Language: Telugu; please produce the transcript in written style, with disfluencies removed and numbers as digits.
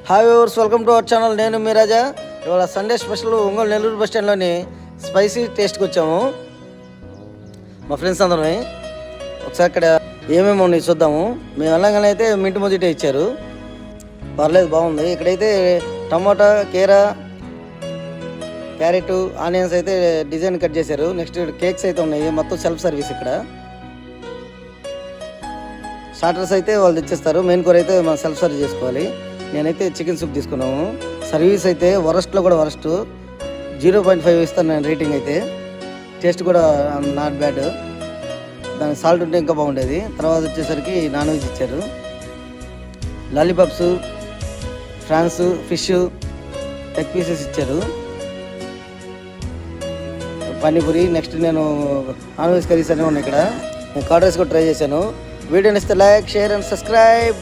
Hi viewers, welcome to our channel. నేను మీ రాజా. ఇవాళ Sunday special Ongole Nellore bus స్టాండ్లోని స్పైసీ టేస్ట్కి వచ్చాము మా ఫ్రెండ్స్ అందరమే. ఒకసారి ఇక్కడ ఏమేమి ఉన్నాయి చూద్దాము. మేము వెళ్ళగానే అయితే మింటి మొజిటే ఇచ్చారు, పర్లేదు బాగుంది. ఇక్కడైతే టమాటా, కీరా, క్యారెట్, ఆనియన్స్ అయితే డిజైన్ కట్ చేశారు. నెక్స్ట్ కేక్స్ అయితే ఉన్నాయి, మొత్తం సెల్ఫ్ సర్వీస్. ఇక్కడ స్టార్టర్స్ అయితే వాళ్ళు తెచ్చిస్తారు, మెయిన్ కూర అయితే మనం సెల్ఫ్ సర్వ్ చేసుకోవాలి. నేనైతే చికెన్ సూప్ తీసుకున్నాము. సర్వీస్ అయితే వరస్ట్లో కూడా వరస్ట్, 0.5 ఇస్తాను నేను రేటింగ్. అయితే టేస్ట్ కూడా నాట్ బ్యాడ్, దానికి సాల్ట్ ఉంటే ఇంకా బాగుండేది. తర్వాత వచ్చేసరికి నాన్ వెజ్ ఇచ్చారు, lollipops, prawns, fish, egg pieces ఇచ్చారు, పానీపూరి. నెక్స్ట్ నేను నాన్ వెజ్ కర్రీస్ అన్నీ ఉన్నాయి ఇక్కడ. నేను కర్డ్ రైస్ కూడా ట్రై చేశాను. వీడియోని ఇస్తే లైక్, షేర్ అండ్ సబ్స్క్రైబ్.